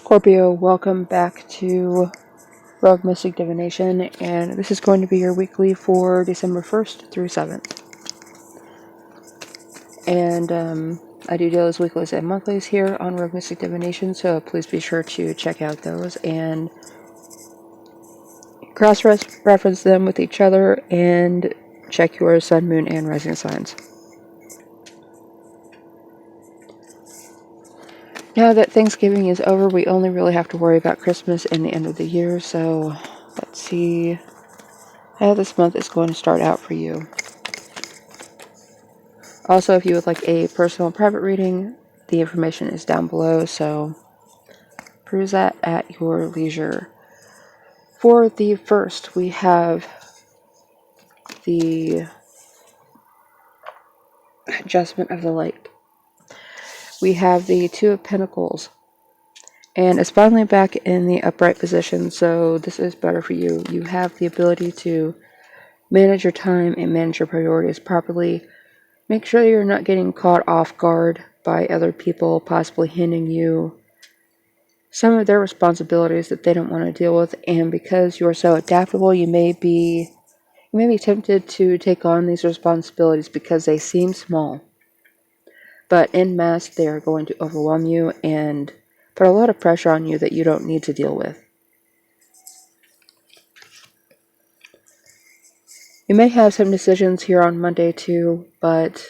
Scorpio, welcome back to Rogue Mystic Divination, and this is going to be your weekly for December 1st through 7th. And I do dailies, weeklies, and monthlies here on Rogue Mystic Divination, so please be sure to check out those and cross-reference them with each other and check your sun, moon, and rising signs. Now that Thanksgiving is over, we only really have to worry about Christmas and the end of the year, so let's see how this month is going to start out for you. Also, if you would like a personal private reading, the information is down below, so peruse that at your leisure. For the first, we have the adjustment of the light. We have the Two of Pentacles, and it's finally back in the upright position, so this is better for you. You have the ability to manage your time and manage your priorities properly. Make sure you're not getting caught off guard by other people possibly handing you some of their responsibilities that they don't want to deal with, and because you're so adaptable, you may be tempted to take on these responsibilities because they seem small. But en masse, they are going to overwhelm you and put a lot of pressure on you that you don't need to deal with. You may have some decisions here on Monday too, but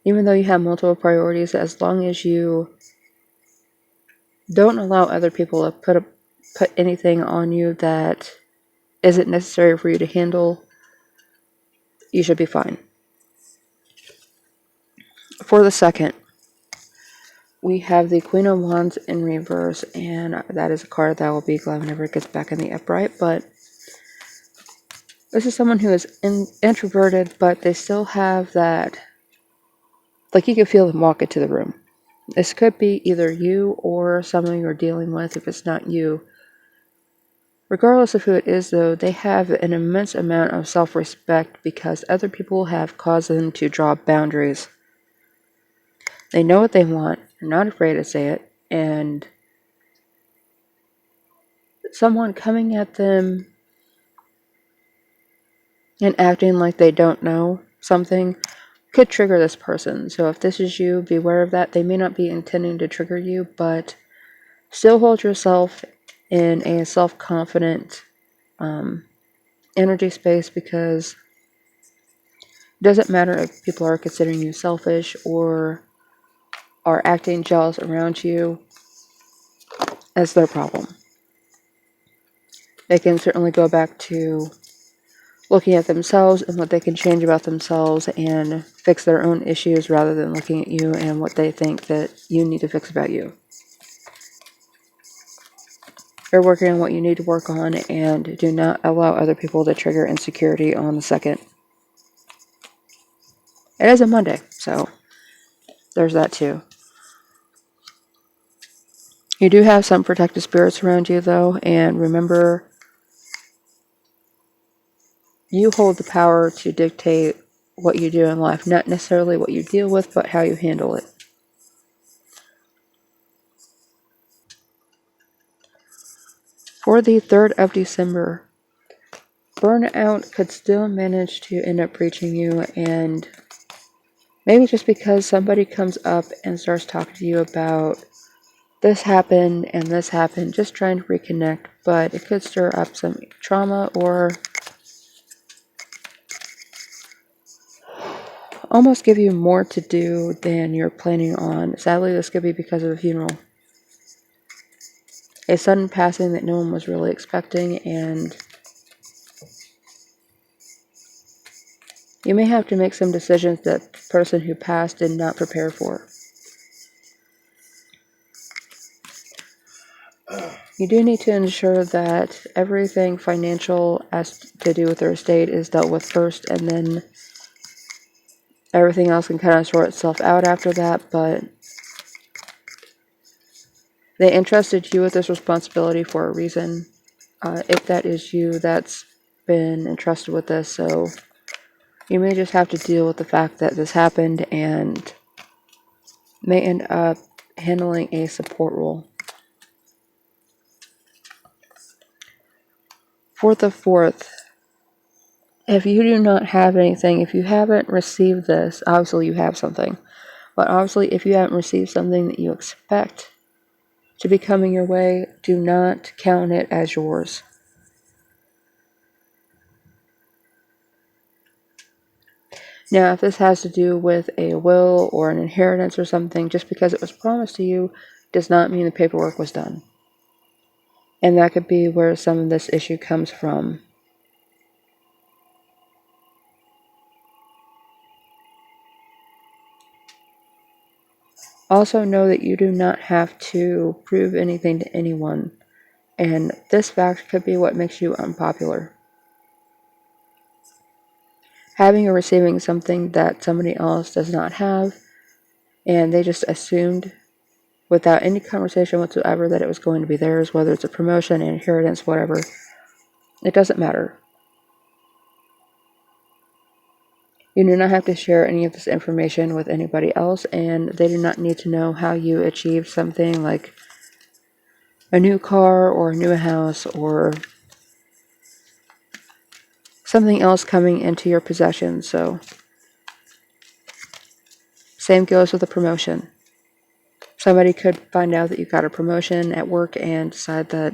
even though you have multiple priorities, as long as you don't allow other people to put anything on you that isn't necessary for you to handle, you should be fine. For the second, we have the Queen of Wands in reverse, and that is a card that will be glad whenever it gets back in the upright, but this is someone who is introverted, but they still have that, like you can feel them walk into the room. This could be either you or someone you're dealing with if it's not you. Regardless of who it is, though, they have an immense amount of self-respect because other people have caused them to draw boundaries. They know what they want, they're not afraid to say it, and someone coming at them and acting like they don't know something could trigger this person. So if this is you, beware of that. They may not be intending to trigger you, but still hold yourself in a self-confident energy space, because it doesn't matter if people are considering you selfish or are acting jealous around you. That's their problem. They can certainly go back to looking at themselves and what they can change about themselves and fix their own issues rather than looking at you and what they think that you need to fix about you. You're working on what you need to work on, and do not allow other people to trigger insecurity on the second. It is a Monday, so there's that too. You do have some protective spirits around you, though, and remember, you hold the power to dictate what you do in life, not necessarily what you deal with, but how you handle it. For the 3rd of December, burnout could still manage to end up reaching you, and maybe just because somebody comes up and starts talking to you about this happened and this happened, just trying to reconnect, but it could stir up some trauma or almost give you more to do than you're planning on. Sadly, this could be because of a funeral. A sudden passing that no one was really expecting, and you may have to make some decisions that the person who passed did not prepare for. You do need to ensure that everything financial has to do with their estate is dealt with first, and then everything else can kind of sort itself out after that, but they entrusted you with this responsibility for a reason. If that is you that's been entrusted with this, so you may just have to deal with the fact that this happened and may end up handling a support role. For the 4th, if you do not have anything, if you haven't received this, obviously you have something. But obviously, if you haven't received something that you expect to be coming your way, do not count it as yours. Now, if this has to do with a will or an inheritance or something, just because it was promised to you does not mean the paperwork was done. And that could be where some of this issue comes from. Also know that you do not have to prove anything to anyone, and this fact could be what makes you unpopular. Having or receiving something that somebody else does not have, and they just assumed without any conversation whatsoever that it was going to be theirs, whether it's a promotion, an inheritance, whatever, it doesn't matter. You do not have to share any of this information with anybody else, and they do not need to know how you achieved something like a new car or a new house or something else coming into your possession. So, same goes with a promotion. Somebody could find out that you got a promotion at work and decide that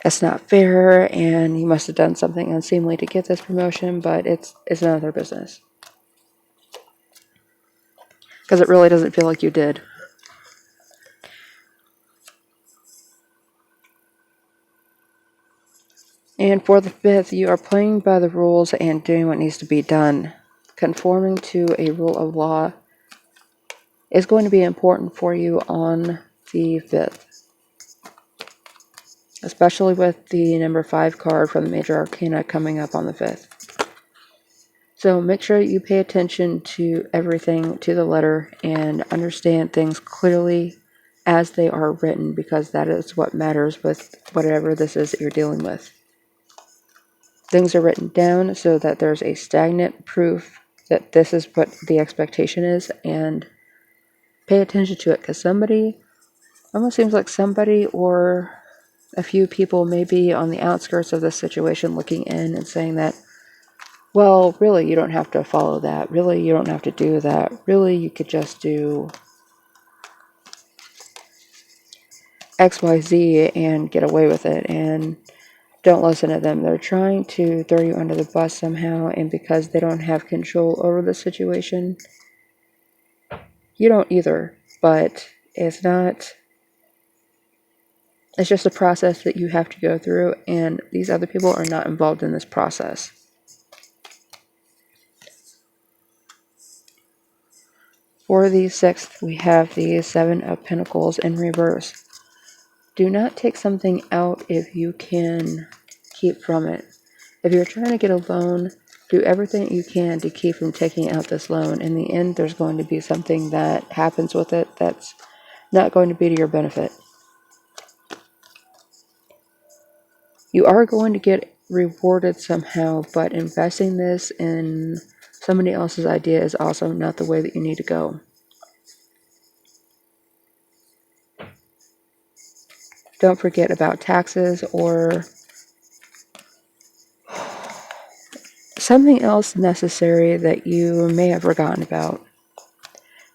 it's not fair and you must have done something unseemly to get this promotion, but it's none of their business. Because it really doesn't feel like you did. And for the 5th, you are playing by the rules and doing what needs to be done. Conforming to a rule of law is going to be important for you on the 5th. Especially with the number 5 card from the Major Arcana coming up on the 5th. So make sure you pay attention to everything to the letter and understand things clearly as they are written, because that is what matters with whatever this is that you're dealing with. Things are written down so that there's a stagnant proof that this is what the expectation is, and pay attention to it, because somebody, almost seems like somebody or a few people may be on the outskirts of this situation looking in and saying that, well, really, you don't have to follow that. Really, you don't have to do that. Really, you could just do XYZ and get away with it. And don't listen to them. They're trying to throw you under the bus somehow, and because they don't have control over the situation, you don't either. But it's just a process that you have to go through, and these other people are not involved in this process. For the 6th, we have the 7 of Pentacles in reverse. Do not take something out if you can keep from it. If you're trying to get a loan, do everything you can to keep from taking out this loan. In the end, there's going to be something that happens with it that's not going to be to your benefit. You are going to get rewarded somehow, but investing this in somebody else's idea is also not the way that you need to go. Don't forget about taxes or something else necessary that you may have forgotten about.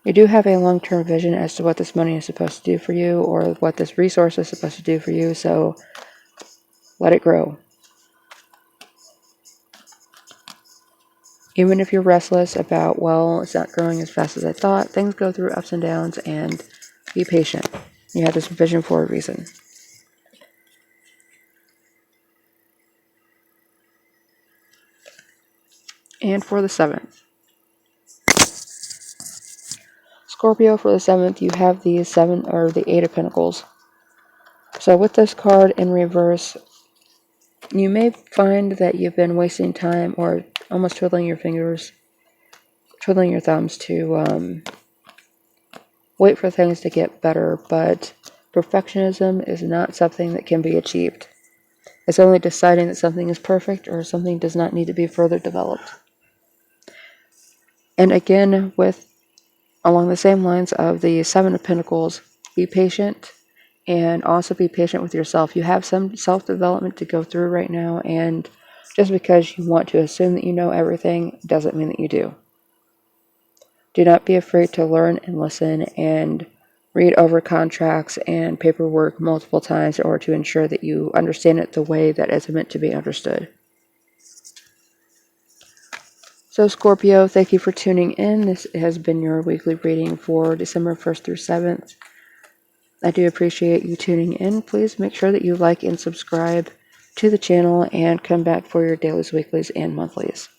You do have a long-term vision as to what this money is supposed to do for you, or what this resource is supposed to do for you, so let it grow. Even if you're restless about, well, it's not growing as fast as I thought, things go through ups and downs, and be patient. You have this vision for a reason. And for the 7th. Scorpio, for the 7th, you have the 8 of Pentacles. So with this card in reverse, you may find that you've been wasting time or almost twiddling your fingers, twiddling your thumbs to wait for things to get better, but perfectionism is not something that can be achieved. It's only deciding that something is perfect or something does not need to be further developed. And again, along the same lines of the 7 of Pentacles, be patient And also be patient with yourself. You have some self-development to go through right now, and just because you want to assume that you know everything doesn't mean that you do. Do not be afraid to learn and listen and read over contracts and paperwork multiple times in order to ensure that you understand it the way that it's meant to be understood. So Scorpio, thank you for tuning in. This has been your weekly reading for December 1st through 7th. I do appreciate you tuning in. Please make sure that you like and subscribe to the channel and come back for your dailies, weeklies, and monthlies.